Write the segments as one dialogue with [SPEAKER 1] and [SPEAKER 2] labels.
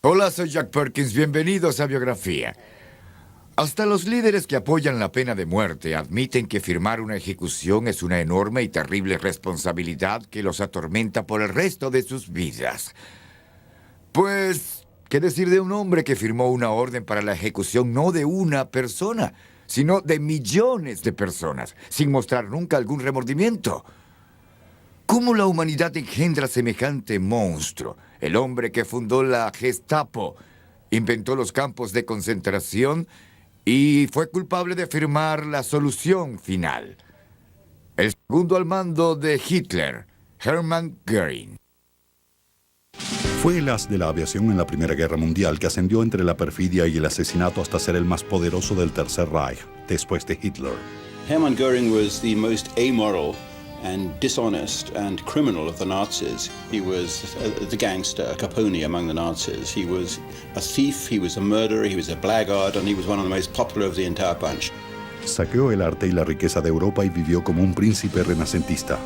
[SPEAKER 1] Hola, soy Jack Perkins. Bienvenidos a Biografía. Hasta los líderes que apoyan la pena de muerte admiten que firmar una ejecución es una enorme y terrible responsabilidad que los atormenta por el resto de sus vidas. Pues, ¿qué decir de un hombre que firmó una orden para la ejecución no de una persona, sino de millones de personas, sin mostrar nunca algún remordimiento? ¿Cómo la humanidad engendra semejante monstruo? El hombre que fundó la Gestapo, inventó los campos de concentración y fue culpable de firmar la solución final. El segundo al mando de Hitler, Hermann Göring.
[SPEAKER 2] Fue el as de la aviación en la Primera Guerra Mundial que ascendió entre la perfidia y el asesinato hasta ser el más poderoso del Tercer Reich, después de Hitler.
[SPEAKER 3] Hermann Göring was the most amoral and dishonest and criminal of the Nazis. He was the gangster, Capone among the Nazis. He was a thief, he was a murderer, he was a blackguard, and he was one of the most popular of the entire bunch.
[SPEAKER 2] Saqueó el arte y la riqueza de Europa y vivió como un príncipe renacentista.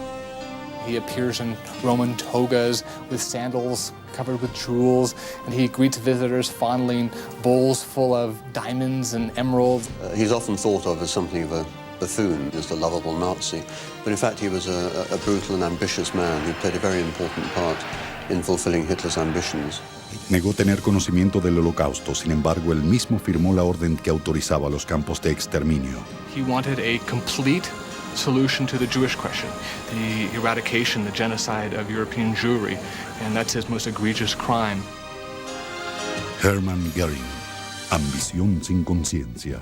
[SPEAKER 4] He appears in Roman togas with sandals covered with jewels, and he greets visitors fondling bowls full of diamonds and emeralds.
[SPEAKER 5] He's often thought of as something of a buffoon, as the lovable Nazi, but in fact he was a brutal and ambitious man who played a very important part in fulfilling Hitler's ambitions.
[SPEAKER 2] Negó tener conocimiento del Holocausto, sin embargo, él mismo firmó la orden que autorizaba los campos de exterminio.
[SPEAKER 4] He wanted a complete solution to the Jewish question, the eradication, the genocide of European Jewry, and that's his most egregious crime.
[SPEAKER 2] Hermann Göring, ambición sin conciencia.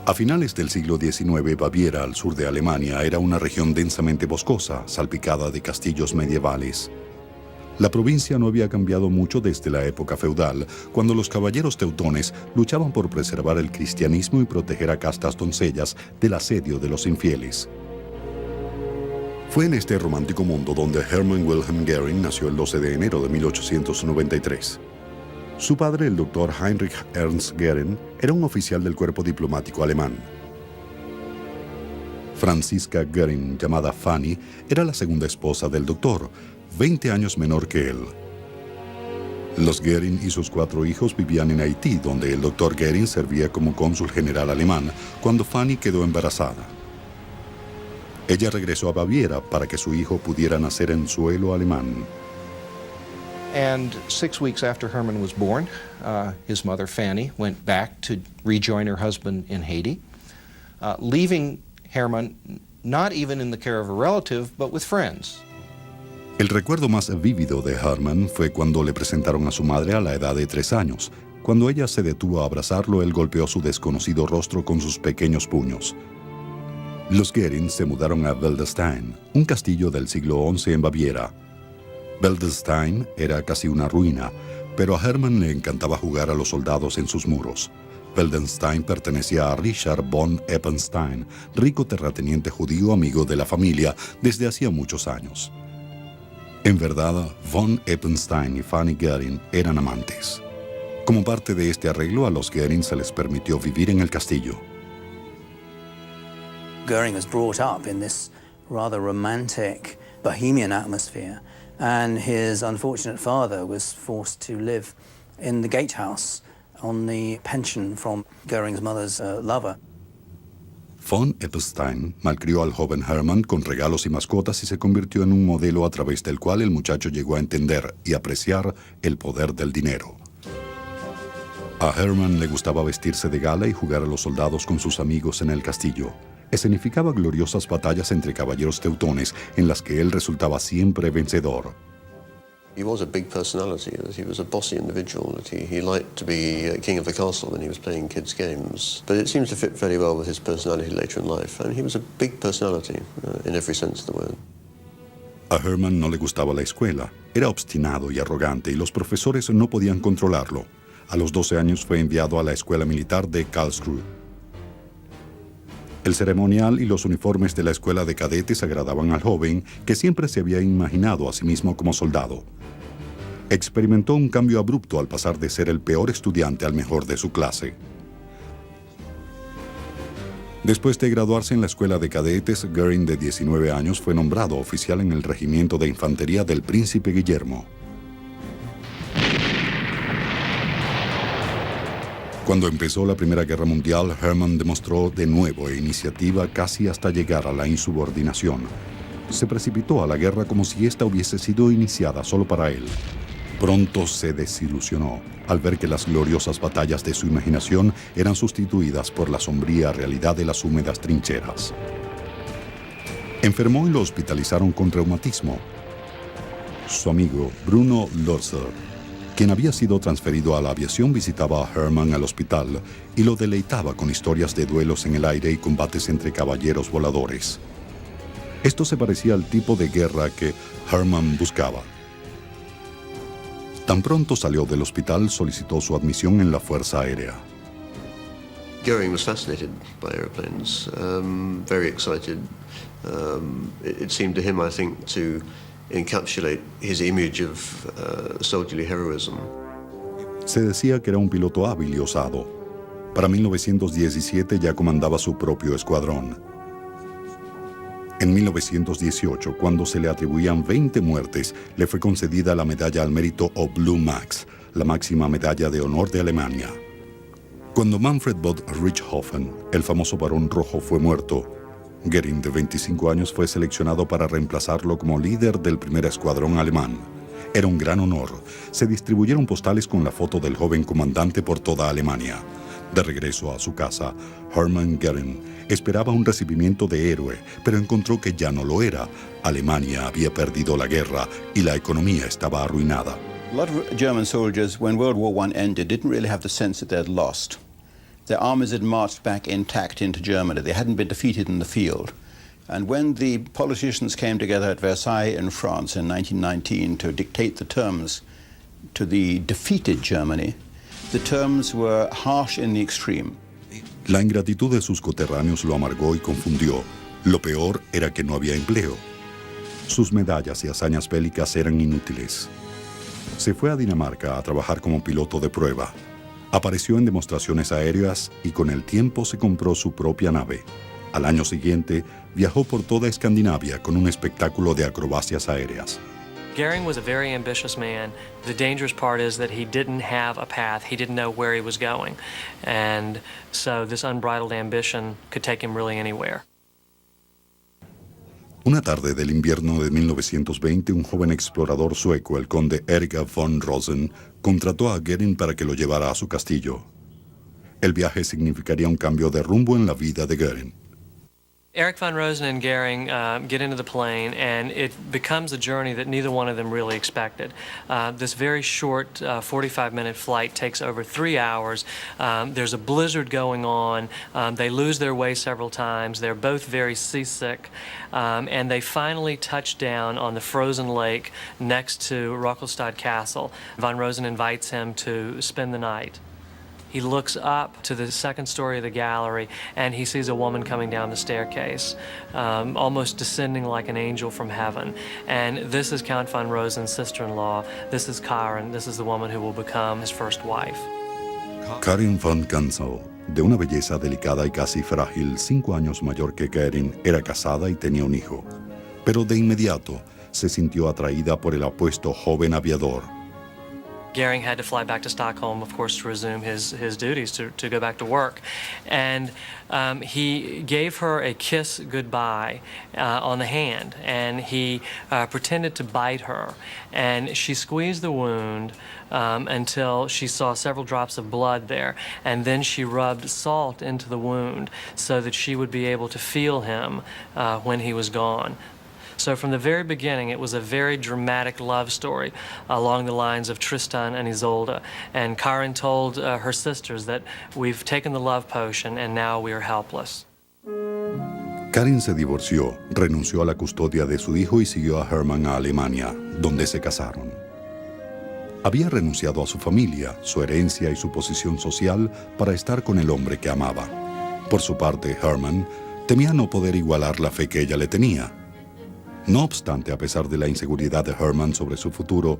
[SPEAKER 2] A finales del siglo XIX, Baviera, al sur de Alemania, era una región densamente boscosa, salpicada de castillos medievales. La provincia no había cambiado mucho desde la época feudal, cuando los caballeros teutones luchaban por preservar el cristianismo y proteger a castas doncellas del asedio de los infieles. Fue en este romántico mundo donde Hermann Wilhelm Göring nació el 12 de enero de 1893. Su padre, el doctor Heinrich Ernst Göring, era un oficial del cuerpo diplomático alemán. Franziska Göring, llamada Fanny, era la segunda esposa del doctor, 20 años menor que él. Los Göring y sus 4 hijos vivían en Haití, donde el doctor Göring servía como cónsul general alemán cuando Fanny quedó embarazada. Ella regresó a Baviera para que su hijo pudiera nacer en suelo alemán.
[SPEAKER 6] And 6 weeks after Hermann was born, his mother, Fanny, went back to rejoin her husband in Haiti, leaving Hermann not even in the care of a relative, but with friends.
[SPEAKER 2] El recuerdo más vívido de Hermann fue cuando le presentaron a su madre a la edad de 3 años. Cuando ella se detuvo a abrazarlo, él golpeó su desconocido rostro con sus pequeños puños. Los Göring se mudaron a Wildestein, un castillo del siglo XI en Baviera. Wildestein era casi una ruina, pero a Hermann le encantaba jugar a los soldados en sus muros. Wildestein pertenecía a Richard von Eppenstein, rico terrateniente judío amigo de la familia desde hacía muchos años. En verdad, von Eppenstein y Fanny Göring eran amantes. Como parte de este arreglo, a los Göring se les permitió vivir en el castillo.
[SPEAKER 7] Göring was brought up in this rather romantic bohemian atmosphere, and his unfortunate father was forced to live in the gatehouse on the pension from Göring's mother's lover.
[SPEAKER 2] Von Eppenstein malcrió al joven Hermann con regalos y mascotas y se convirtió en un modelo a través del cual el muchacho llegó a entender y apreciar el poder del dinero. A Hermann le gustaba vestirse de gala y jugar a los soldados con sus amigos en el castillo. Escenificaba gloriosas batallas entre caballeros teutones en las que él resultaba siempre vencedor.
[SPEAKER 5] He was a big personality. He was a bossy individual. He liked to be king of the castle when he was playing kids' games. But it seems to fit very well with his personality later in life. I mean, he was a big personality in every sense of the word.
[SPEAKER 2] A Hermann no le gustaba la escuela. Era obstinado y arrogante y los profesores no podían controlarlo. A los 12 años fue enviado a la escuela militar de Karlsruhe. El ceremonial y los uniformes de la escuela de cadetes agradaban al joven, que siempre se había imaginado a sí mismo como soldado. Experimentó un cambio abrupto al pasar de ser el peor estudiante al mejor de su clase. Después de graduarse en la escuela de cadetes, Goering, de 19 años, fue nombrado oficial en el regimiento de infantería del Príncipe Guillermo. Cuando empezó la Primera Guerra Mundial, Hermann demostró de nuevo iniciativa casi hasta llegar a la insubordinación. Se precipitó a la guerra como si ésta hubiese sido iniciada solo para él. Pronto se desilusionó al ver que las gloriosas batallas de su imaginación eran sustituidas por la sombría realidad de las húmedas trincheras. Enfermó y lo hospitalizaron con reumatismo. Su amigo Bruno Lorzer, quien había sido transferido a la aviación, visitaba a Hermann al hospital y lo deleitaba con historias de duelos en el aire y combates entre caballeros voladores. Esto se parecía al tipo de guerra que Hermann buscaba. Tan pronto salió del hospital, solicitó su admisión en la Fuerza Aérea.
[SPEAKER 5] Goering was fascinated by aeroplanes, very excited. It seemed to him, I think, to encapsulate his image of soldierly heroism.
[SPEAKER 2] Se decía que era un piloto hábil y osado. Para 1917 ya comandaba su propio escuadrón. En 1918, cuando se le atribuían 20 muertes, le fue concedida la medalla al mérito o Blue Max, la máxima medalla de honor de Alemania. Cuando Manfred von Richthofen, el famoso Barón Rojo, fue muerto, Goering, de 25 años, fue seleccionado para reemplazarlo como líder del primer escuadrón alemán. Era un gran honor. Se distribuyeron postales con la foto del joven comandante por toda Alemania. De regreso a su casa, Hermann Goering esperaba un recibimiento de héroe, pero encontró que ya no lo era. Alemania había perdido la guerra y la economía estaba arruinada.
[SPEAKER 3] A lot of German soldiers, when World War I ended, didn't really have the sense that they had lost. Their armies had marched back intact into Germany. They hadn't been defeated in the field. And when the politicians came together at Versailles in France in 1919 to dictate the terms to the defeated Germany, the terms were harsh in the extreme.
[SPEAKER 2] La ingratitud de sus coterráneos lo amargó y confundió. Lo peor era que no había empleo. Sus medallas y hazañas bélicas eran inútiles. Se fue a Dinamarca a trabajar como piloto de prueba. Apareció en demostraciones aéreas y con el tiempo se compró su propia nave. Al año siguiente, viajó por toda Escandinavia con un espectáculo de acrobacias aéreas.
[SPEAKER 8] Goering was a very ambitious man. The dangerous part is that he didn't have a path. He didn't know where he was going. And so this unbridled ambition could take him really anywhere.
[SPEAKER 2] Una tarde del invierno de 1920, un joven explorador sueco, el conde Erik von Rosen, contrató a Goering para que lo llevara a su castillo. El viaje significaría un cambio de rumbo en la vida de Goering.
[SPEAKER 8] Erik von Rosen and Goering get into the plane, and it becomes a journey that neither one of them really expected. This very short 45-minute flight takes over 3 hours. There's a blizzard going on. They lose their way several times. They're both very seasick, and they finally touch down on the frozen lake next to Rockelstad Castle. Von Rosen invites him to spend the night. He looks up to the second story of the gallery, and he sees a woman coming down the staircase, almost descending like an angel from heaven. And this is Count von Rosen's sister-in-law. This is Karin. This is the woman who will become his first wife.
[SPEAKER 2] Karin von Kanzel, de una belleza delicada y casi frágil, 5 años mayor que Goering, era casada y tenía un hijo. Pero de inmediato se sintió atraída por el apuesto joven aviador.
[SPEAKER 8] Goering had to fly back to Stockholm, of course, to resume his duties, to go back to work. And he gave her a kiss goodbye on the hand, and he pretended to bite her. And she squeezed the wound until she saw several drops of blood there. And then she rubbed salt into the wound so that she would be able to feel him when he was gone. So from the very beginning, it was a very dramatic love story along the lines of Tristan and Isolde. And Karin told her sisters that we've taken the love potion and now we are helpless.
[SPEAKER 2] Karin se divorció, renunció a la custodia de su hijo y siguió a Hermann a Alemania, donde se casaron. Había renunciado a su familia, su herencia y su posición social para estar con el hombre que amaba. Por su parte, Hermann temía no poder igualar la fe que ella le tenía. No obstante, a pesar de la inseguridad de Hermann sobre su futuro,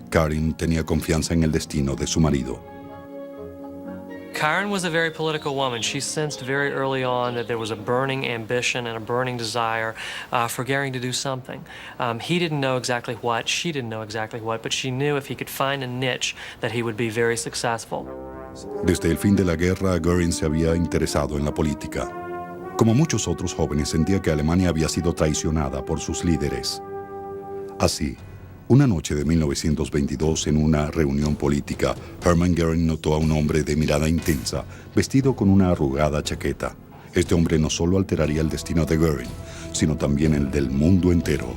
[SPEAKER 2] Karin tenía confianza en el destino de su marido.
[SPEAKER 8] Karen was a very political woman. She sensed very early on that there was a burning ambition and a burning desire for Goering to do something. He didn't know exactly what, she didn't know exactly what, but she knew if he could find a niche that he would be very successful.
[SPEAKER 2] Desde el fin de la guerra, Goering se había interesado en la política. Como muchos otros jóvenes, sentía que Alemania había sido traicionada por sus líderes. Así, una noche de 1922, en una reunión política, Hermann Goering notó a un hombre de mirada intensa, vestido con una arrugada chaqueta. Este hombre no solo alteraría el destino de Goering, sino también el del mundo entero.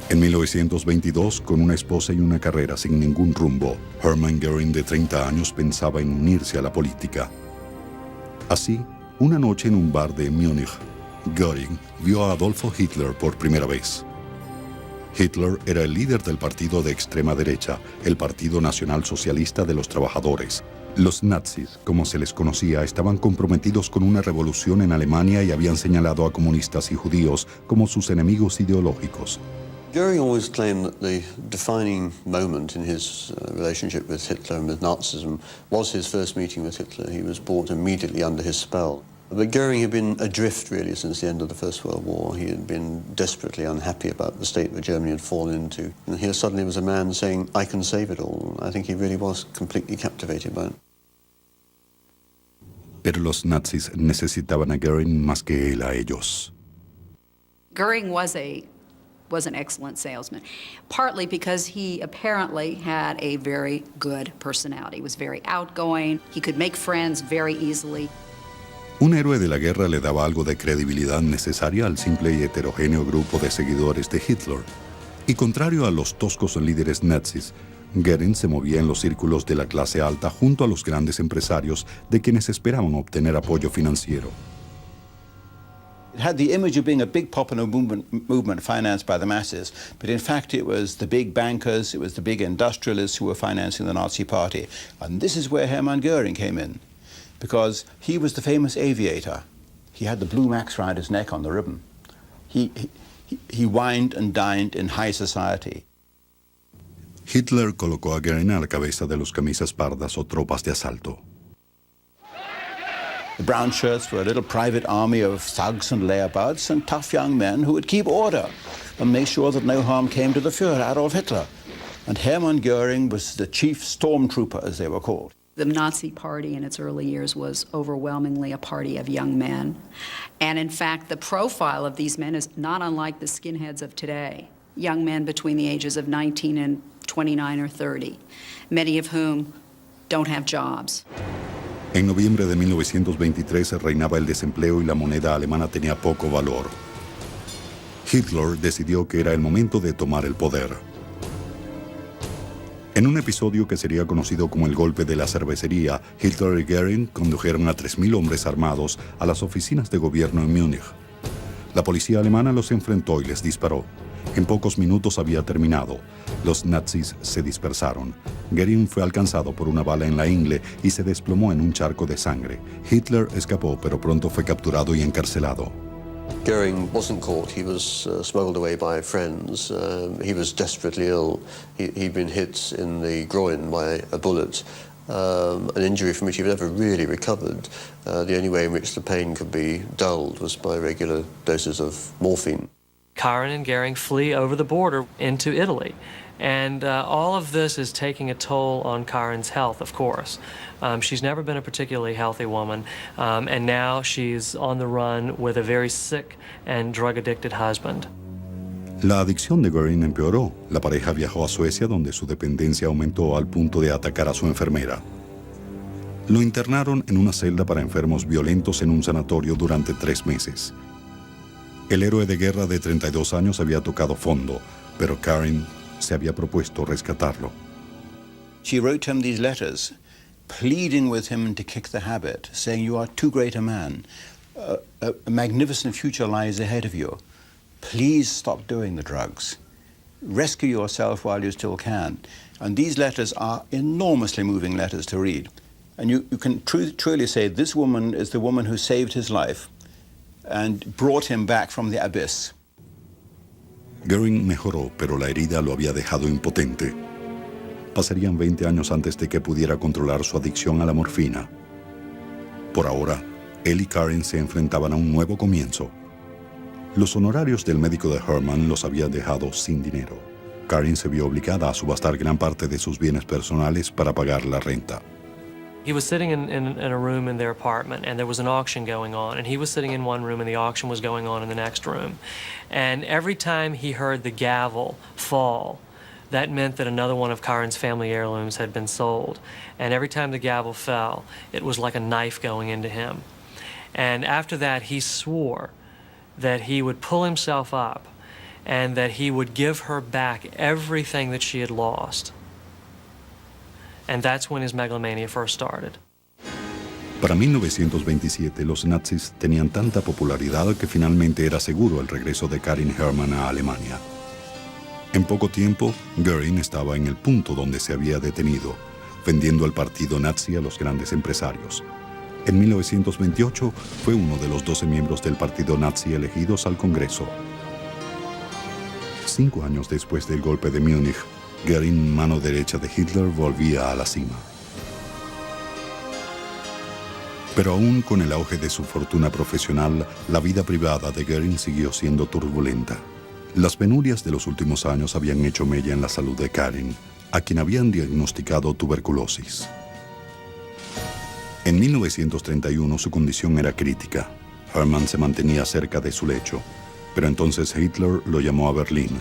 [SPEAKER 2] En 1922, con una esposa y una carrera sin ningún rumbo, Hermann Goering, de 30 años, pensaba en unirse a la política. Así, una noche en un bar de Múnich, Goering vio a Adolfo Hitler por primera vez. Hitler era el líder del partido de extrema derecha, el Partido Nacional Socialista de los Trabajadores. Los nazis, como se les conocía, estaban comprometidos con una revolución en Alemania y habían señalado a comunistas y judíos como sus enemigos ideológicos.
[SPEAKER 5] Goering always claimed that the defining moment in his relationship with Hitler and with Nazism was his first meeting with Hitler. He was brought immediately under his spell. But Goering had been adrift really since the end of the First World War. He had been desperately unhappy about the state that Germany had fallen into. And here suddenly was a man saying, I can save it all. I think he really was completely captivated by it.
[SPEAKER 2] Pero los nazis necesitaban a Goering más que él a ellos.
[SPEAKER 9] Goering was an excellent salesman, partly because he apparently had a very good personality. He was very outgoing. He could make friends very easily.
[SPEAKER 2] Un héroe de la guerra le daba algo de credibilidad necesaria al simple y heterogéneo grupo de seguidores de Hitler. Y contrario a los toscos líderes nazis, Goering se movía en los círculos de la clase alta junto a los grandes empresarios de quienes esperaban obtener apoyo financiero.
[SPEAKER 3] It had the image of being a big popular movement financed by the masses, but in fact it was the big bankers, it was the big industrialists who were financing the Nazi Party. And this is where Hermann Goering came in, because he was the famous aviator. He had the blue Max Rider's neck on the ribbon. He wined and dined in high society.
[SPEAKER 2] Hitler colocó a Goering a la cabeza de los camisas pardas o tropas de asalto.
[SPEAKER 3] The brown shirts were a little private army of thugs and layabouts and tough young men who would keep order and make sure that no harm came to the Führer, Adolf Hitler. And Hermann Goering was the chief stormtrooper, as they were called.
[SPEAKER 9] The Nazi Party in its early years was overwhelmingly a party of young men. And in fact, the profile of these men is not unlike the skinheads of today. Young men between the ages of 19 and 29 or 30, many of whom don't have jobs.
[SPEAKER 2] En noviembre de 1923 reinaba el desempleo y la moneda alemana tenía poco valor. Hitler decidió que era el momento de tomar el poder. En un episodio que sería conocido como el golpe de la cervecería, Hitler y Goering condujeron a 3.000 hombres armados a las oficinas de gobierno en Múnich. La policía alemana los enfrentó y les disparó. En pocos minutos había terminado. Los nazis se dispersaron. Goering fue alcanzado por una bala en la ingle y se desplomó en un charco de sangre. Hitler escapó, pero pronto fue capturado y encarcelado.
[SPEAKER 5] Goering wasn't caught. He was smuggled away by friends. He was desperately ill. He'd been hit in the groin by a bullet, an injury from which he never really recovered. The only way in which the pain could be dulled was by regular doses of morphine.
[SPEAKER 8] Karen and Goering flee over the border into Italy. And all of this is taking a toll on Karen's health, of course. She's never been a particularly healthy woman, and now she's on the run with a very sick and drug-addicted husband.
[SPEAKER 2] La adicción de Goering empeoró. La pareja viajó a Suecia, donde su dependencia aumentó al punto de atacar a su enfermera. Lo internaron en una celda para enfermos violentos en un sanatorio durante 3 meses. El héroe de guerra de 32 años había tocado fondo, pero Karen se había propuesto rescatarlo.
[SPEAKER 3] She wrote him these letters, pleading with him to kick the habit, saying, you are too great a man. A magnificent future lies ahead of you. Please stop doing the drugs. Rescue yourself while you still can. And these letters are enormously moving letters to read. And you can truly say this woman is the woman who saved his life and brought him back from the abyss.
[SPEAKER 2] Goering mejoró, pero la herida lo había dejado impotente. Pasarían 20 años antes de que pudiera controlar su adicción a la morfina. Por ahora, él y Karen se enfrentaban a un nuevo comienzo. Los honorarios del médico de Herman los había dejado sin dinero. Karen se vio obligada a subastar gran parte de sus bienes personales para pagar la renta.
[SPEAKER 8] He was sitting in a room in their apartment, and there was an auction going on, and he was sitting in one room, and the auction was going on in the next room. And every time he heard the gavel fall, that meant that another one of Karen's family heirlooms had been sold. And every time the gavel fell, it was like a knife going into him. And after that, he swore that he would pull himself up and that he would give her back everything that she had lost. And that's when his megalomania first started.
[SPEAKER 2] Para 1927, los nazis tenían tanta popularidad que finalmente era seguro el regreso de Karin Herman a Alemania. En poco tiempo, Göring estaba en el punto donde se había detenido, vendiendo el partido nazi a los grandes empresarios. En 1928 fue uno de los 12 miembros del partido nazi elegidos al Congreso. 5 años después del golpe de Múnich, Göring, mano derecha de Hitler, volvía a la cima. Pero aún con el auge de su fortuna profesional, la vida privada de Göring siguió siendo turbulenta. Las penurias de los últimos años habían hecho mella en la salud de Karin, a quien habían diagnosticado tuberculosis. En 1931 su condición era crítica. Herman se mantenía cerca de su lecho, pero entonces Hitler lo llamó a Berlín.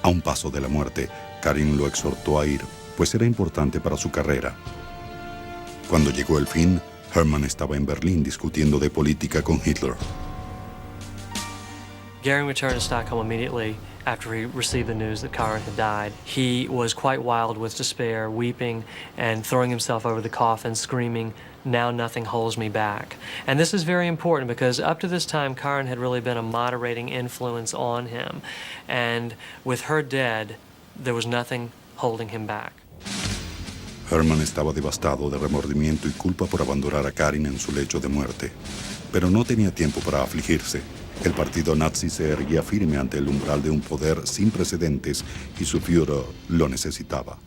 [SPEAKER 2] A un paso de la muerte, Karin lo exhortó a ir, pues era importante para su carrera. Cuando llegó el fin, Herman estaba en Berlín discutiendo de política con Hitler.
[SPEAKER 8] Göring returned to Stockholm immediately after he received the news that Karin had died. He was quite wild with despair, weeping and throwing himself over the coffin, screaming, "Now nothing holds me back." And this is very important because up to this time, Karin had really been a moderating influence on him. And with her dead, there was nothing holding him back.
[SPEAKER 2] Herman estaba devastado de remordimiento y culpa por abandonar a Karin en su lecho de muerte. Pero no tenía tiempo para afligirse. El partido nazi se erguía firme ante el umbral de un poder sin precedentes y su Führer lo necesitaba.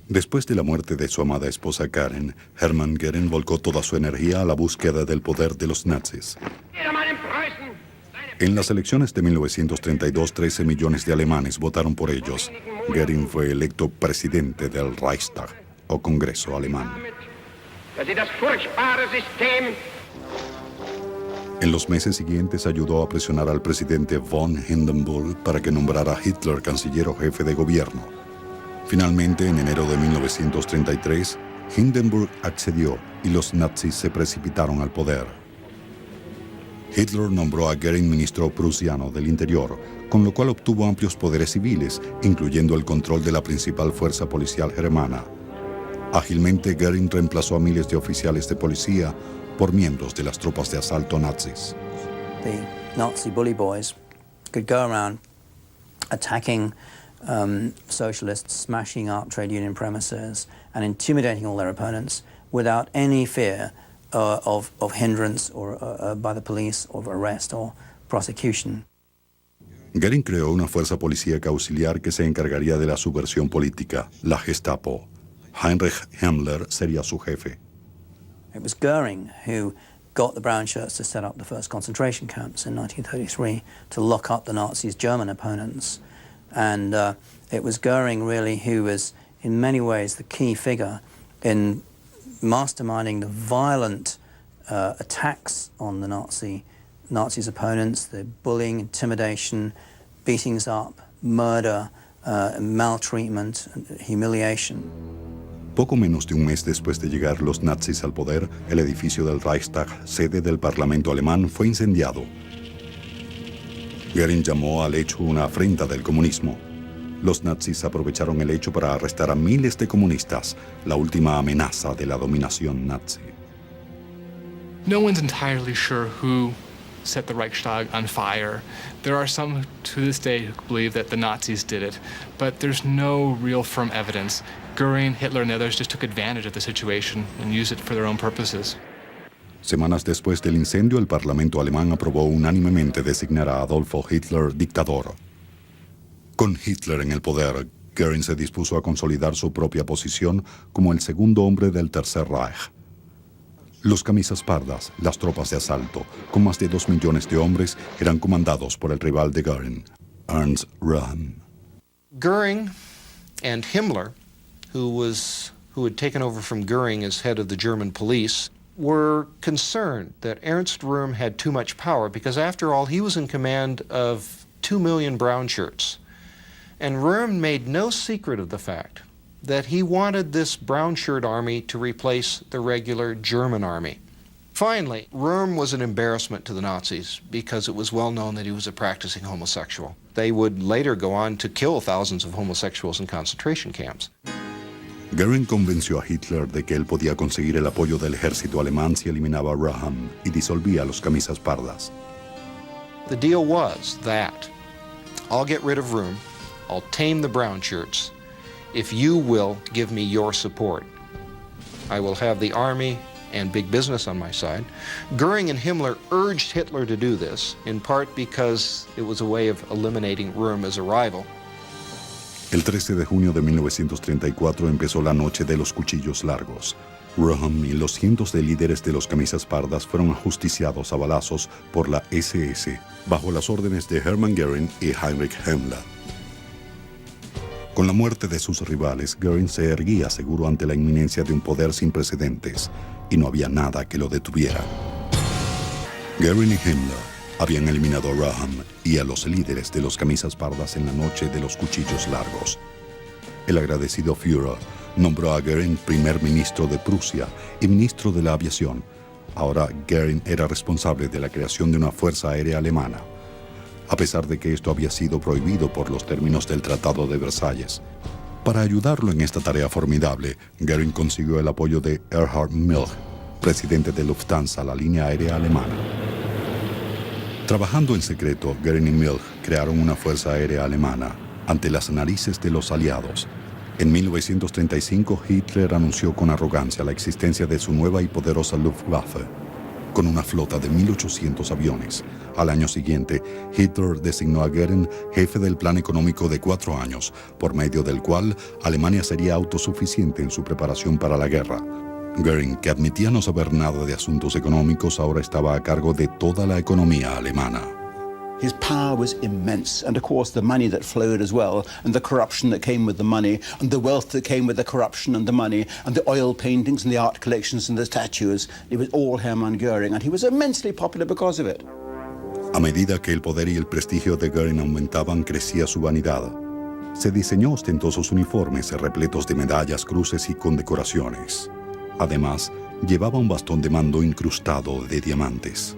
[SPEAKER 2] Después de la muerte de su amada esposa Karin, Hermann Göring volcó toda su energía a la búsqueda del poder de los nazis. En las elecciones de 1932, 13 millones de alemanes votaron por ellos. Göring fue electo presidente del Reichstag, o Congreso alemán. En los meses siguientes ayudó a presionar al presidente von Hindenburg para que nombrara a Hitler canciller o jefe de gobierno. Finalmente, en enero de 1933, Hindenburg accedió y los nazis se precipitaron al poder. Hitler nombró a Göring ministro prusiano del Interior, con lo cual obtuvo amplios poderes civiles, incluyendo el control de la principal fuerza policial germana. Ágilmente, Göring reemplazó a miles de oficiales de policía por miembros de las tropas de asalto nazis.
[SPEAKER 7] The Nazi bully boys could go around attacking socialists, smashing up trade union premises and intimidating all their opponents without any fear of hindrance or by the police, of arrest or prosecution.
[SPEAKER 2] Göring creó una fuerza policíaca auxiliar que se encargaría de la subversión política, la Gestapo. Heinrich Himmler sería su jefe.
[SPEAKER 7] It was Göring who got the brown shirts to set up the first concentration camps in 1933 to lock up the Nazis' German opponents. And it was Göring really who was in many ways the key figure in masterminding the violent attacks on the Nazis' opponents, the bullying, intimidation, beatings up, murder, maltreatment, humiliation.
[SPEAKER 2] Poco menos de un mes después de llegar los nazis al poder, el edificio del Reichstag, sede del Parlamento alemán, fue incendiado. Göring llamó al hecho una afrenta del comunismo. Los nazis aprovecharon el hecho para arrestar a miles de comunistas, la última amenaza de la dominación nazi.
[SPEAKER 4] No one's entirely sure who set the Reichstag on fire. There are some to this day who believe that the Nazis did it, but there's no real firm evidence. Göring, Hitler, and others just took advantage of the situation and used it for their own purposes.
[SPEAKER 2] Semanas después del incendio, el Parlamento alemán aprobó unánimemente designar a Adolfo Hitler dictador. Con Hitler en el poder, Goering se dispuso a consolidar su propia posición como el segundo hombre del Tercer Reich. Los camisas pardas, las tropas de asalto, con más de 2 millones de hombres, eran comandados por el rival de Goering, Ernst Röhm.
[SPEAKER 6] Goering and Himmler, who had taken over from Goering as head of the German police, were concerned that Ernst Röhm had too much power because, after all, he was in command of 2 million brown shirts. And Röhm made no secret of the fact that he wanted this brown shirt army to replace the regular German army. Finally, Röhm was an embarrassment to the Nazis because it was well known that he was a practicing homosexual. They would later go on to kill thousands of homosexuals in concentration camps.
[SPEAKER 2] Goering convenció a Hitler de que él podía conseguir el apoyo del ejército alemán si eliminaba a Röhm y disolvía a los camisas pardas.
[SPEAKER 6] The deal was that I'll get rid of Röhm, I'll tame the brown shirts, if you will give me your support. I will have the army and big business on my side. Goering and Himmler urged Hitler to do this, in part because it was a way of eliminating Röhm as a rival.
[SPEAKER 2] El 13 de junio de 1934 empezó la noche de los cuchillos largos. Röhm y los cientos de líderes de los camisas pardas fueron ajusticiados a balazos por la SS, bajo las órdenes de Hermann Göring y Heinrich Himmler. Con la muerte de sus rivales, Göring se erguía seguro ante la inminencia de un poder sin precedentes, y no había nada que lo detuviera. Göring y Himmler habían eliminado a Röhm y a los líderes de los camisas pardas en la noche de los cuchillos largos. El agradecido Führer nombró a Göring primer ministro de Prusia y ministro de la aviación. Ahora Göring era responsable de la creación de una fuerza aérea alemana, a pesar de que esto había sido prohibido por los términos del Tratado de Versalles. Para ayudarlo en esta tarea formidable, Göring consiguió el apoyo de Erhard Milch, presidente de Lufthansa, la línea aérea alemana. Trabajando en secreto, Göring y Milch crearon una fuerza aérea alemana ante las narices de los aliados. En 1935, Hitler anunció con arrogancia la existencia de su nueva y poderosa Luftwaffe, con una flota de 1.800 aviones. Al año siguiente, Hitler designó a Göring jefe del plan económico de 4 años, por medio del cual Alemania sería autosuficiente en su preparación para la guerra. Göring, que admitía no saber nada de asuntos económicos, ahora estaba a cargo de toda la economía alemana.
[SPEAKER 3] His power was immense, and of course the money that flowed as well, and the corruption that came with the money, and the wealth that came with the corruption and the money, and the oil paintings and the art collections and the statues. It was all Hermann Göring, and he was immensely popular because of it.
[SPEAKER 2] A medida que el poder y el prestigio de Göring aumentaban, crecía su vanidad. Se diseñó ostentosos uniformes repletos de medallas, cruces y condecoraciones. Además, llevaba un bastón de mando incrustado de diamantes.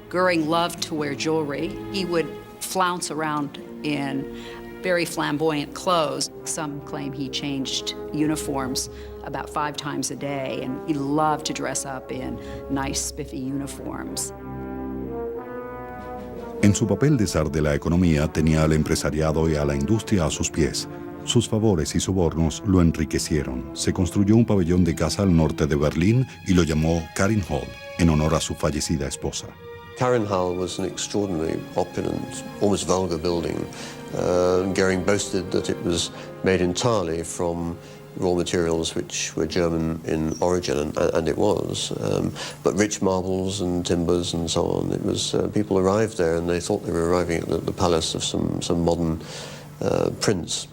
[SPEAKER 9] Göring loved to wear jewelry. He would flounce around in very flamboyant clothes. Some claim he changed uniforms about 5 times a day, and he loved to dress up in nice, spiffy uniforms.
[SPEAKER 2] En su papel de zar de la economía, tenía al empresariado y a la industria a sus pies. Sus favores y sobornos lo enriquecieron. Se construyó un pabellón de caza al norte de Berlín y lo llamó Karin Hall, en honor a su fallecida esposa.
[SPEAKER 5] Karin Hall was an extraordinarily opulent, almost vulgar building. Göring boasted that it was made entirely from raw materials which were German in origin, and it was. But rich marbles and timbers and so on. It was people arrived there and they thought they were arriving at the palace of some modern prince.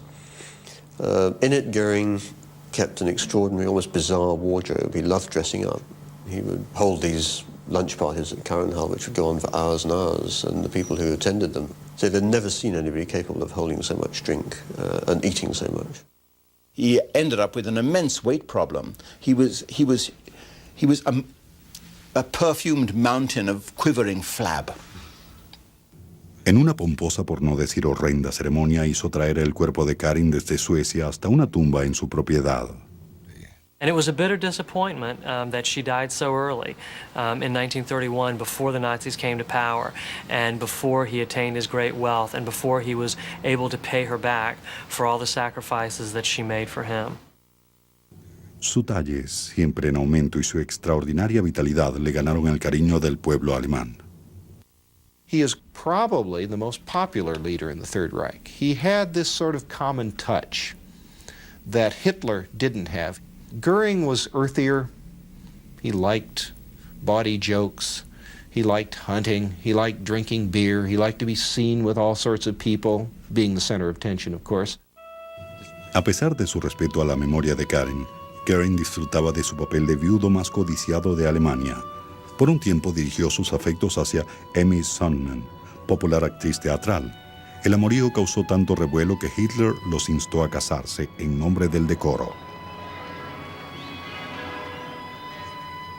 [SPEAKER 5] In it, Göring kept an extraordinary, almost bizarre wardrobe. He loved dressing up. He would hold these lunch parties at Karin Hall, which would go on for hours and hours, and the people who attended them, so they'd never seen anybody capable of holding so much drink and eating so much.
[SPEAKER 3] He ended up with an immense weight problem. He was a perfumed mountain of quivering flab.
[SPEAKER 2] En una pomposa, por no decir horrenda ceremonia, hizo traer el cuerpo de Karin desde Suecia hasta una tumba en su propiedad.
[SPEAKER 8] And it was a bitter disappointment that she died so early in 1931, before the Nazis came to power, and before he attained his great wealth, and before he was able to pay her back for all the sacrifices that she made for him.
[SPEAKER 2] Su talle, siempre en aumento, y su extraordinaria vitalidad le ganaron el cariño del pueblo alemán.
[SPEAKER 6] He is probably the most popular leader in the Third Reich. He had this sort of common touch that Hitler didn't have. Goering was earthier. He liked bawdy jokes. He liked hunting. He liked drinking beer. He liked to be seen with all sorts of people, being the center of attention, of course.
[SPEAKER 2] A pesar de su respeto a la memoria de Karen, Goering disfrutaba de su papel de viudo más codiciado de Alemania. Por un tiempo dirigió sus afectos hacia Emmy Sonnenmann, popular actriz teatral. El amorío causó tanto revuelo que Hitler los instó a casarse en nombre del decoro.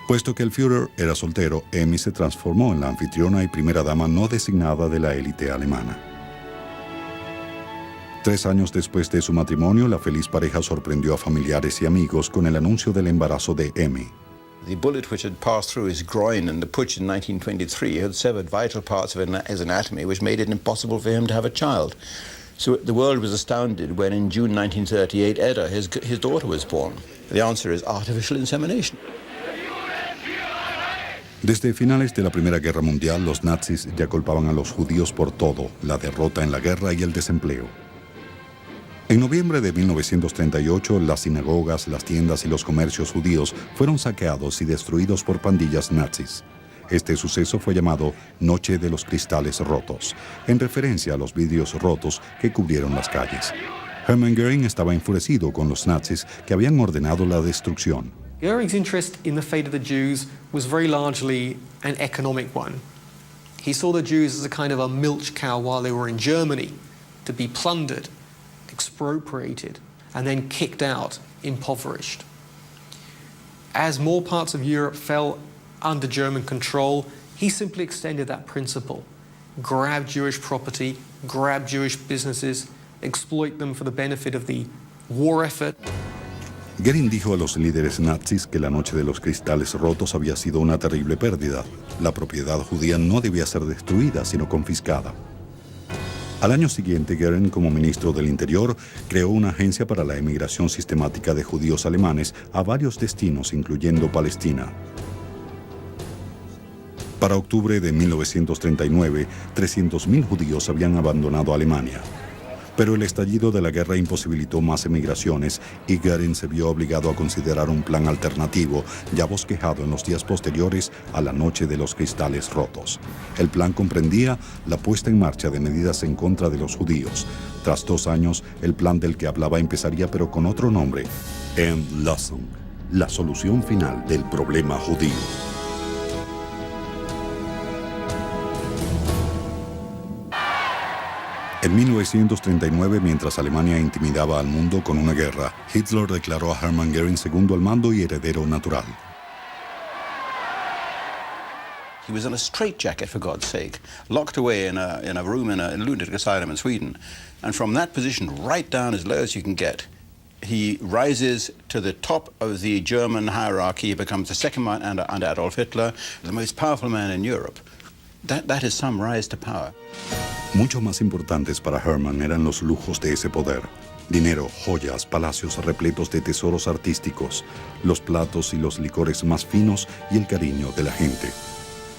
[SPEAKER 2] Puesto que el Führer era soltero, Emmy se transformó en la anfitriona y primera dama no designada de la élite alemana. 3 años después de su matrimonio, la feliz pareja sorprendió a familiares y amigos con el anuncio del embarazo de Emmy.
[SPEAKER 3] The bullet which had passed through his groin in the putsch in 1923 had severed vital parts of his anatomy, which made it impossible for him to have a child. So the world was astounded when in June 1938, Edda, his daughter, was born. The answer is artificial insemination.
[SPEAKER 2] Desde finales de la Primera Guerra Mundial, los nazis ya culpaban a los judíos por todo, la derrota en la guerra y el desempleo. En noviembre de 1938, las sinagogas, las tiendas y los comercios judíos fueron saqueados y destruidos por pandillas nazis. Este suceso fue llamado Noche de los Cristales Rotos, en referencia a los vidrios rotos que cubrieron las calles. Hermann Göring estaba enfurecido con los nazis que habían ordenado la destrucción.
[SPEAKER 10] Goering's interest in the fate of the Jews was very largely an economic one. He saw the Jews as a kind of a milch cow while they were in Germany, to be plundered, expropriated, and then kicked out, impoverished. As more parts of Europe fell under German control, he simply extended that principle. Grab Jewish property, grab Jewish businesses, exploit them for the benefit of the war effort.
[SPEAKER 2] Göring dijo a los líderes nazis que la Noche de los Cristales Rotos había sido una terrible pérdida. La propiedad judía no debía ser destruida, sino confiscada. Al año siguiente, Göring, como ministro del Interior, creó una agencia para la emigración sistemática de judíos alemanes a varios destinos, incluyendo Palestina. Para octubre de 1939, 300.000 judíos habían abandonado Alemania. Pero el estallido de la guerra imposibilitó más emigraciones y Göring se vio obligado a considerar un plan alternativo, ya bosquejado en los días posteriores a la Noche de los Cristales Rotos. El plan comprendía la puesta en marcha de medidas en contra de los judíos. Tras 2 años, el plan del que hablaba empezaría, pero con otro nombre: Endlösung, la solución final del problema judío. En 1939, mientras Alemania intimidaba al mundo con una guerra, Hitler declaró a Hermann Göring segundo al mando y heredero natural.
[SPEAKER 3] He was in a straitjacket, for God's sake, locked away in a room in a lunatic asylum in Sweden. And from that position, right down as low as you can get, he rises to the top of the German hierarchy. He becomes the second man under Adolf Hitler, the most powerful man in Europe. That is some rise to power.
[SPEAKER 2] Mucho más importantes para Hermann eran los lujos de ese poder. Dinero, joyas, palacios repletos de tesoros artísticos, los platos y los licores más finos y el cariño de la gente.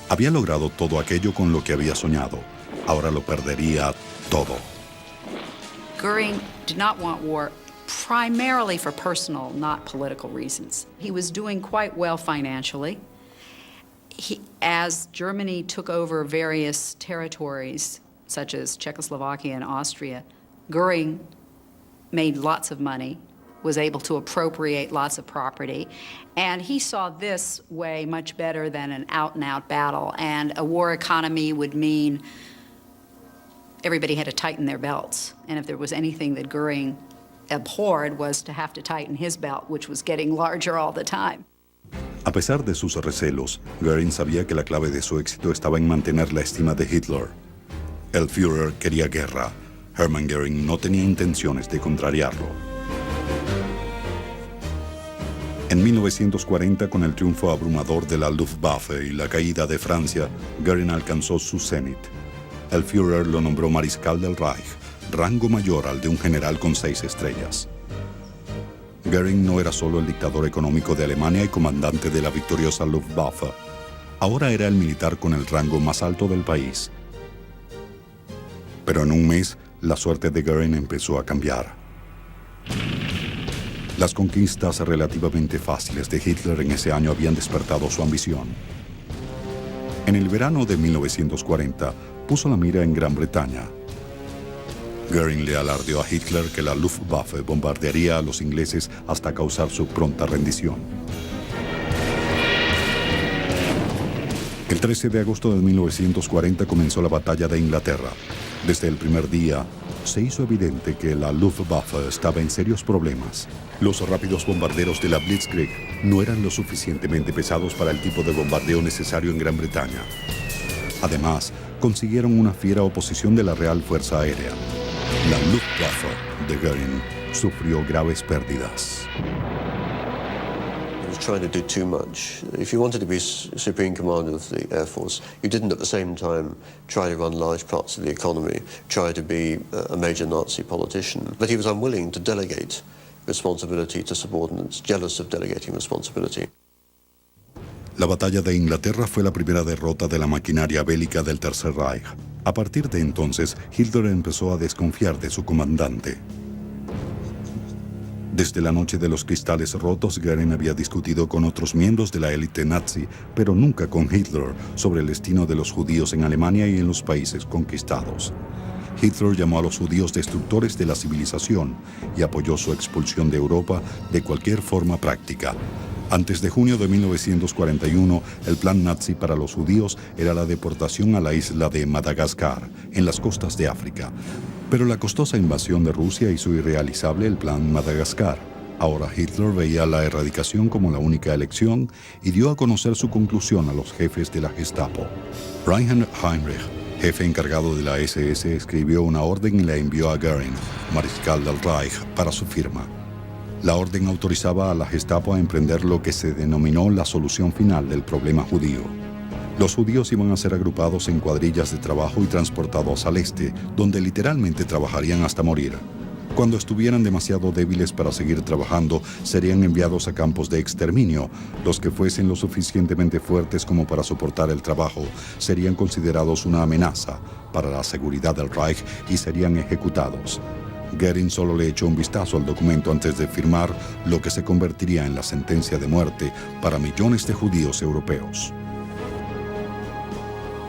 [SPEAKER 2] Había logrado todo aquello con lo que había soñado. Ahora lo perdería todo.
[SPEAKER 9] Göring did not want war primarily for personal, not political reasons. He was doing quite well financially. As Germany took over various territories, such as Czechoslovakia and Austria, Göring made lots of money, was able to appropriate lots of property, and he saw this way much better than an out-and-out battle. And a war economy would mean everybody had to tighten their belts. And if there was anything that Göring abhorred was to have to tighten his belt, which was getting larger all the time.
[SPEAKER 2] A pesar de sus recelos, Göring sabía que la clave de su éxito estaba en mantener la estima de Hitler. El Führer quería guerra. Hermann Göring no tenía intenciones de contrariarlo. En 1940, con el triunfo abrumador de la Luftwaffe y la caída de Francia, Göring alcanzó su cenit. El Führer lo nombró mariscal del Reich, rango mayor al de un general con 6 estrellas. Göring no era solo el dictador económico de Alemania y comandante de la victoriosa Luftwaffe. Ahora era el militar con el rango más alto del país. Pero en un mes, la suerte de Göring empezó a cambiar. Las conquistas relativamente fáciles de Hitler en ese año habían despertado su ambición. En el verano de 1940, puso la mira en Gran Bretaña. Göring le alardeó a Hitler que la Luftwaffe bombardearía a los ingleses hasta causar su pronta rendición. El 13 de agosto de 1940 comenzó la batalla de Inglaterra. Desde el primer día, se hizo evidente que la Luftwaffe estaba en serios problemas. Los rápidos bombarderos de la Blitzkrieg no eran lo suficientemente pesados para el tipo de bombardeo necesario en Gran Bretaña. Además, consiguieron una fiera oposición de la Real Fuerza Aérea. La Luftwaffe de Göring sufrió graves pérdidas.
[SPEAKER 5] He was trying to do too much. If you wanted to be Supreme Commander of the Air Force, you didn't at the same time try to run large parts of the economy, try to be a major Nazi politician. But he was unwilling to delegate responsibility to subordinates, jealous of delegating responsibility.
[SPEAKER 2] La batalla de Inglaterra fue la primera derrota de la maquinaria bélica del Tercer Reich. A partir de entonces, Hitler empezó a desconfiar de su comandante. Desde la noche de los cristales rotos, Göring había discutido con otros miembros de la élite nazi, pero nunca con Hitler, sobre el destino de los judíos en Alemania y en los países conquistados. Hitler llamó a los judíos destructores de la civilización y apoyó su expulsión de Europa de cualquier forma práctica. Antes de junio de 1941, el plan nazi para los judíos era la deportación a la isla de Madagascar, en las costas de África. Pero la costosa invasión de Rusia hizo irrealizable el plan Madagascar. Ahora Hitler veía la erradicación como la única elección y dio a conocer su conclusión a los jefes de la Gestapo. Reinhard Heinrich, jefe encargado de la SS, escribió una orden y la envió a Göring, mariscal del Reich, para su firma. La orden autorizaba a la Gestapo a emprender lo que se denominó la solución final del problema judío. Los judíos iban a ser agrupados en cuadrillas de trabajo y transportados al este, donde literalmente trabajarían hasta morir. Cuando estuvieran demasiado débiles para seguir trabajando, serían enviados a campos de exterminio. Los que fuesen lo suficientemente fuertes como para soportar el trabajo serían considerados una amenaza para la seguridad del Reich y serían ejecutados. Göring solo le echó un vistazo al documento antes de firmar lo que se convertiría en la sentencia de muerte para millones de judíos europeos.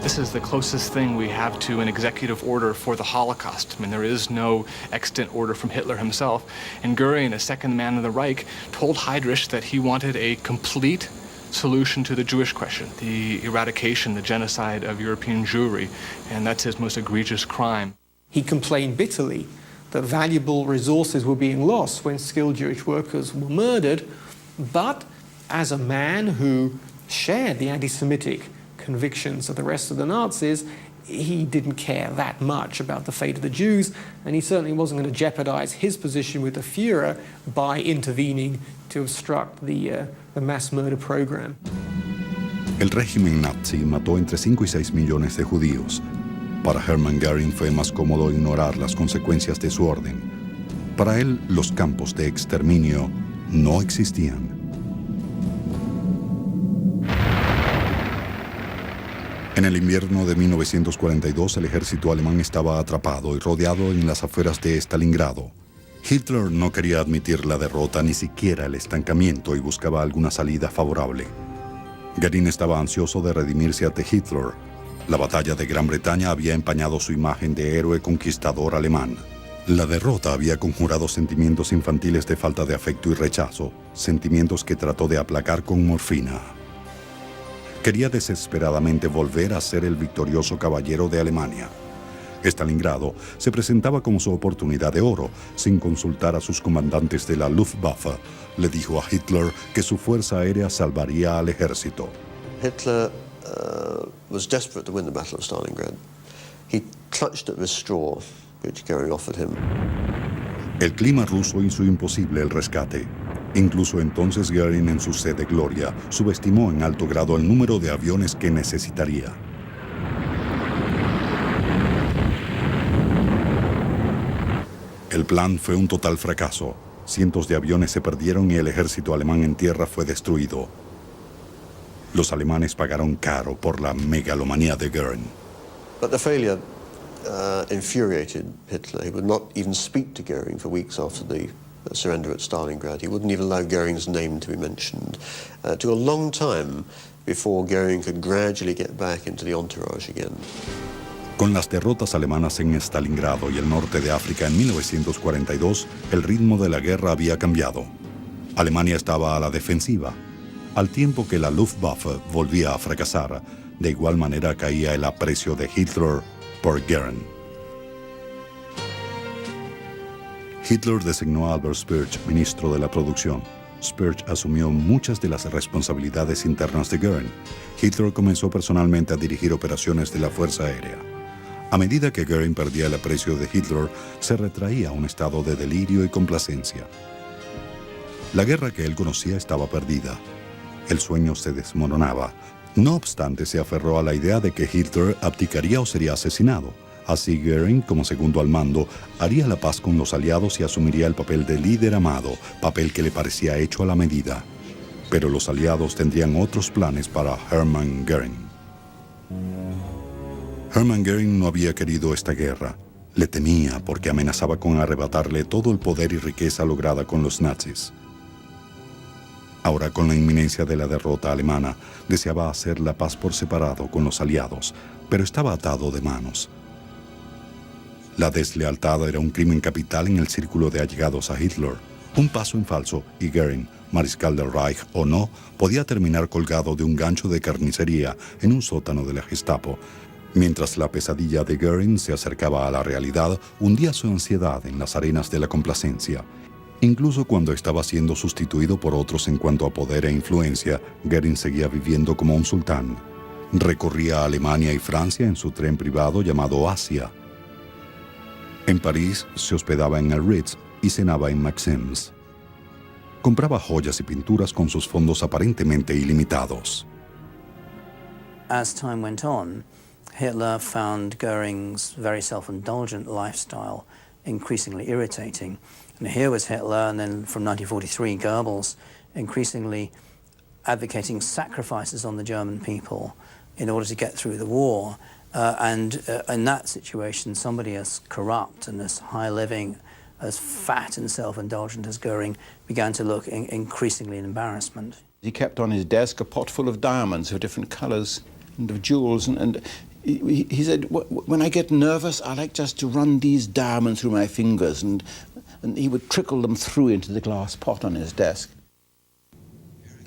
[SPEAKER 4] This is the closest thing we have to an executive order for the Holocaust. I mean, there is no extant order from Hitler himself. And Göring, the second man of the Reich, told Heydrich that he wanted a complete solution to the Jewish question, the eradication, the genocide of European Jewry, and that's his most egregious crime.
[SPEAKER 10] He complained bitterly that valuable resources were being lost when skilled Jewish workers were murdered, but as a man who shared the anti-Semitic convictions of the rest of the Nazis, he didn't care that much about the fate of the Jews, and he certainly wasn't going to jeopardize his position with the Führer by intervening to obstruct the mass murder program.
[SPEAKER 2] El régimen nazi mató entre 5 y 6 millones de judíos. Para Hermann Göring fue más cómodo ignorar las consecuencias de su orden. Para él, los campos de exterminio no existían. En el invierno de 1942, el ejército alemán estaba atrapado y rodeado en las afueras de Stalingrado. Hitler no quería admitir la derrota, ni siquiera el estancamiento, y buscaba alguna salida favorable. Göring estaba ansioso de redimirse ante Hitler. La batalla de Gran Bretaña había empañado su imagen de héroe conquistador alemán. La derrota había conjurado sentimientos infantiles de falta de afecto y rechazo, sentimientos que trató de aplacar con morfina. Quería desesperadamente volver a ser el victorioso caballero de Alemania. Stalingrado se presentaba como su oportunidad de oro. Sin consultar a sus comandantes de la Luftwaffe, le dijo a Hitler que su fuerza aérea salvaría al ejército.
[SPEAKER 5] Hitler was desperate to win the Battle of Stalingrad. He clutched at this straw which Göring offered him.
[SPEAKER 2] El clima ruso hizo imposible el rescate. Incluso entonces Göring, en su sed de gloria, subestimó en alto grado el número de aviones que necesitaría. El plan fue un total fracaso. Cientos de aviones se perdieron y el ejército alemán en tierra fue destruido. Los alemanes pagaron caro por la megalomanía de Göring.
[SPEAKER 5] But the failure infuriated Hitler. He would not even speak to Goering for weeks after the surrender at Stalingrad. He wouldn't even allow Goering's name to be mentioned. It took a long time before Goering could gradually get back into the entourage again.
[SPEAKER 2] Con las derrotas alemanas en Stalingrado y el norte de África en 1942, el ritmo de la guerra había cambiado. Alemania estaba a la defensiva, al tiempo que la Luftwaffe volvía a fracasar. De igual manera caía el aprecio de Hitler por Goering. Hitler designó a Albert Speer ministro de la producción. Speer asumió muchas de las responsabilidades internas de Goering. Hitler comenzó personalmente a dirigir operaciones de la Fuerza Aérea. A medida que Goering perdía el aprecio de Hitler, se retraía a un estado de delirio y complacencia. La guerra que él conocía estaba perdida. El sueño se desmoronaba. No obstante, se aferró a la idea de que Hitler abdicaría o sería asesinado. Así Goering, como segundo al mando, haría la paz con los aliados y asumiría el papel de líder amado, papel que le parecía hecho a la medida. Pero los aliados tendrían otros planes para Hermann Goering. Hermann Goering no había querido esta guerra. Le temía porque amenazaba con arrebatarle todo el poder y riqueza lograda con los nazis. Ahora, con la inminencia de la derrota alemana, deseaba hacer la paz por separado con los aliados, pero estaba atado de manos. La deslealtad era un crimen capital en el círculo de allegados a Hitler. Un paso en falso y Goering, mariscal del Reich o no, podía terminar colgado de un gancho de carnicería en un sótano de la Gestapo. Mientras la pesadilla de Goering se acercaba a la realidad, hundía su ansiedad en las arenas de la complacencia. Incluso cuando estaba siendo sustituido por otros en cuanto a poder e influencia, Goering seguía viviendo como un sultán. Recorría Alemania y Francia en su tren privado llamado Asia. En París se hospedaba en el Ritz y cenaba en Maxim's. Compraba joyas y pinturas con sus fondos aparentemente ilimitados.
[SPEAKER 7] As time went on, Hitler found Goering's very self-indulgent lifestyle increasingly irritating. And here was Hitler, and then from 1943, Goebbels, increasingly advocating sacrifices on the German people in order to get through the war. And in that situation, somebody as corrupt and as high-living, as fat and self-indulgent as Goering began to look increasingly in embarrassment.
[SPEAKER 3] He kept on his desk a pot full of diamonds of different colors and of jewels, and he said, when I get nervous, I like just to run these diamonds through my fingers, and he would trickle them through into the glass pot on his desk.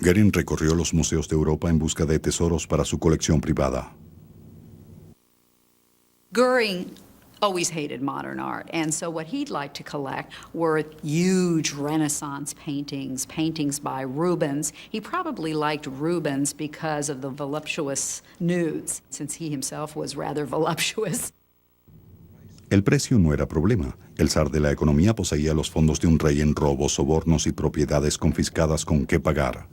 [SPEAKER 2] Goering recorrió los museos de Europa en busca de tesoros para su colección privada.
[SPEAKER 9] Goering always hated modern art, and so what he'd like to collect were huge Renaissance paintings, paintings by Rubens. He probably liked Rubens because of the voluptuous nudes, since he himself was rather voluptuous.
[SPEAKER 2] El precio no era problema. El zar de la economía poseía los fondos de un rey en robos, sobornos y propiedades confiscadas con que pagar.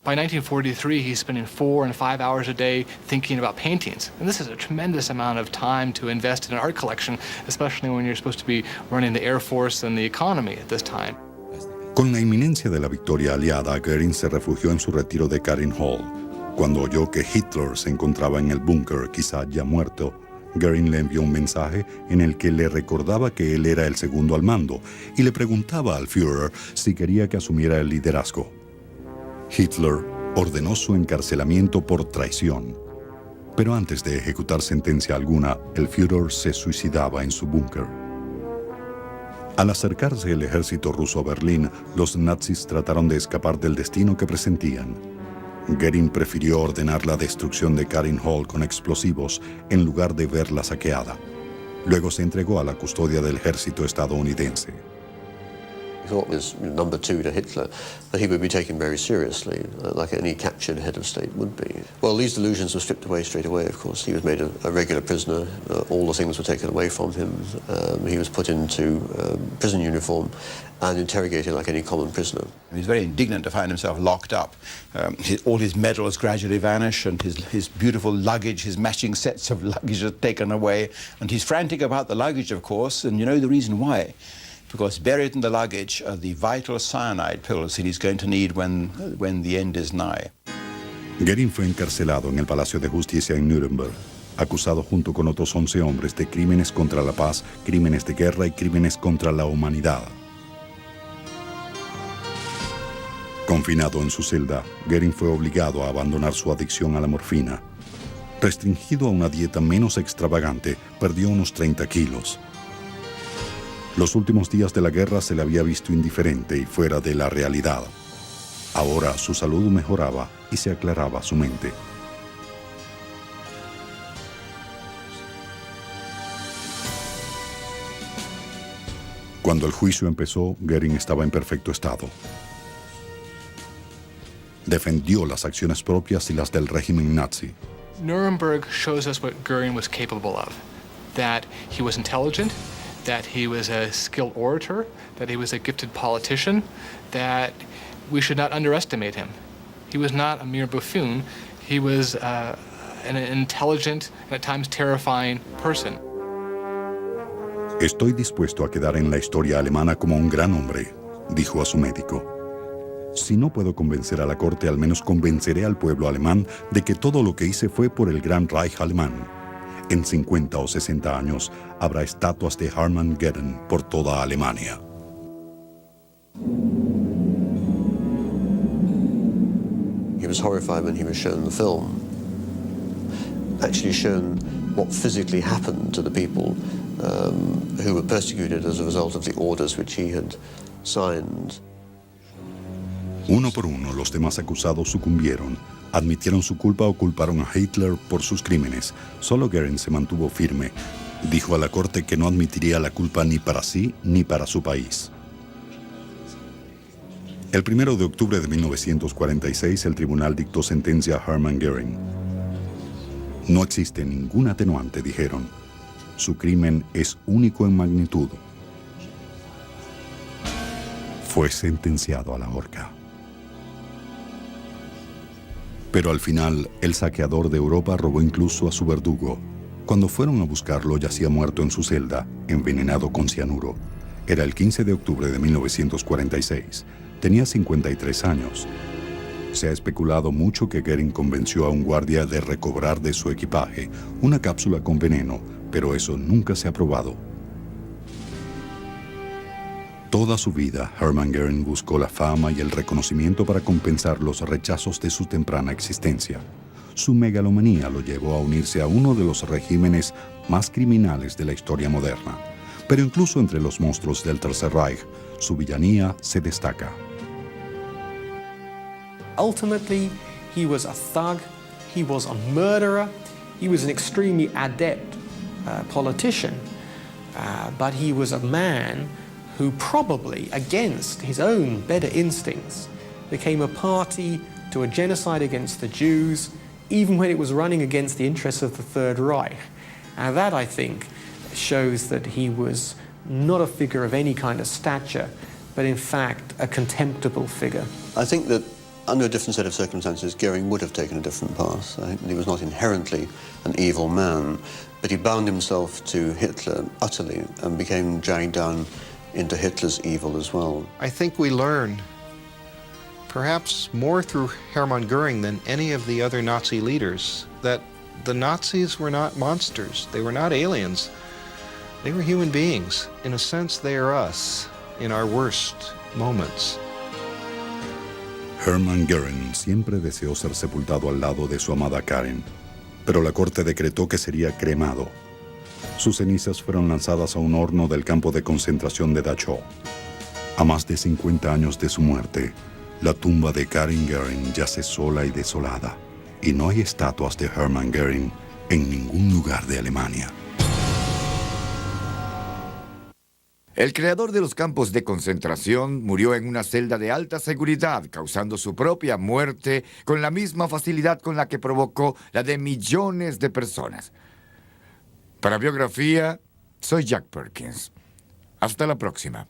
[SPEAKER 4] By 1943, he's spending 4 and 5 hours a day thinking about paintings. And this is a tremendous amount of time to invest in an art collection, especially when you're supposed to be running the Air Force and the economy at this time.
[SPEAKER 2] Con la inminencia de la victoria aliada, Goering se refugió en su retiro de Karin Hall. Cuando oyó que Hitler se encontraba en el búnker, quizá ya muerto, Goering le envió un mensaje en el que le recordaba que él era el segundo al mando y le preguntaba al Führer si quería que asumiera el liderazgo. Hitler ordenó su encarcelamiento por traición. Pero antes de ejecutar sentencia alguna, el Führer se suicidaba en su búnker. Al acercarse el ejército ruso a Berlín, los nazis trataron de escapar del destino que presentían. Goering prefirió ordenar la destrucción de Karin Hall con explosivos en lugar de verla saqueada. Luego se entregó a la custodia del ejército estadounidense.
[SPEAKER 5] He thought was number two to Hitler, that he would be taken very seriously, like any captured head of state would be. Well, these delusions were stripped away straight away, of course. He was made a regular prisoner. All the things were taken away from him. He was put into prison uniform and interrogated like any common prisoner.
[SPEAKER 3] He was very indignant to find himself locked up. All his medals gradually vanish, and his beautiful luggage, his matching sets of luggage are taken away. And he's frantic about the luggage, of course, and you know the reason why. Because buried in the luggage are the vital cyanide pills that he's going to need when the end is nigh.
[SPEAKER 2] Goering fue encarcelado en el Palacio de Justicia en Nuremberg. acusado junto con otros 11 hombres de crímenes contra la paz, crímenes de guerra y crímenes contra la humanidad. Confinado en su celda, Goering fue obligado a abandonar su adicción a la morfina. Restringido a una dieta menos extravagante, perdió unos 30 kilos. Los últimos días de la guerra se le había visto indiferente y fuera de la realidad. Ahora su salud mejoraba y se aclaraba su mente. Cuando el juicio empezó, Goering estaba en perfecto estado. Defendió las acciones propias y las del régimen nazi.
[SPEAKER 4] Nuremberg shows us what Goering was capable of, that he was intelligent, that he was a skilled orator, that he was a gifted politician, that we should not underestimate him. He was not a mere buffoon. He was an intelligent and at times terrifying person.
[SPEAKER 2] Estoy dispuesto a quedar en la historia alemana como un gran hombre, dijo a su médico. Si no puedo convencer a la corte, al menos convenceré al pueblo alemán de que todo lo que hice fue por el gran Reich alemán. En 50 o 60 años habrá estatuas de Hermann Goering por toda Alemania.
[SPEAKER 5] He was horrified when he was shown the film, actually shown what physically happened to the people who were persecuted as a result of the orders which he had signed.
[SPEAKER 2] Uno por uno, los demás acusados sucumbieron, admitieron su culpa o culparon a Hitler por sus crímenes. Solo Goering se mantuvo firme. Dijo a la corte que no admitiría la culpa ni para sí ni para su país. El 1 de octubre de 1946, el tribunal dictó sentencia a Hermann Goering. No existe ningún atenuante, dijeron. Su crimen es único en magnitud. Fue sentenciado a la horca. Pero al final, el saqueador de Europa robó incluso a su verdugo. Cuando fueron a buscarlo, yacía muerto en su celda, envenenado con cianuro. Era el 15 de octubre de 1946. Tenía 53 años. Se ha especulado mucho que Goering convenció a un guardia de recobrar de su equipaje una cápsula con veneno, pero eso nunca se ha probado. Toda su vida, Hermann Goering buscó la fama y el reconocimiento para compensar los rechazos de su temprana existencia. Su megalomanía lo llevó a unirse a uno de los regímenes más criminales de la historia moderna. Pero incluso entre los monstruos del Tercer Reich, su villanía se destaca.
[SPEAKER 10] Ultimately, he was a thug, he was a murderer, he was an extremely adept politician, but he was a man who probably, against his own better instincts, became a party to a genocide against the Jews, even when it was running against the interests of the Third Reich. And that, I think, shows that he was not a figure of any kind of stature, but in fact a contemptible figure.
[SPEAKER 5] I think that under a different set of circumstances, Goering would have taken a different path. I think that he was not inherently an evil man, but he bound himself to Hitler utterly and became dragged down into Hitler's evil as well.
[SPEAKER 6] I think we learn perhaps more through Hermann Goering than any of the other Nazi leaders, that the Nazis were not monsters. They were not aliens. They were human beings. In a sense, they are us in our worst moments.
[SPEAKER 2] Hermann Goering siempre deseó ser sepultado al lado de su amada Karen, pero la corte decretó que sería cremado. Sus cenizas fueron lanzadas a un horno del campo de concentración de Dachau. A más de 50 años de su muerte, la tumba de Karen Goering yace sola y desolada, y no hay estatuas de Hermann Goering en ningún lugar de Alemania.
[SPEAKER 1] El creador de los campos de concentración murió en una celda de alta seguridad, causando su propia muerte con la misma facilidad con la que provocó la de millones de personas. Para Biografía, soy Jack Perkins. Hasta la próxima.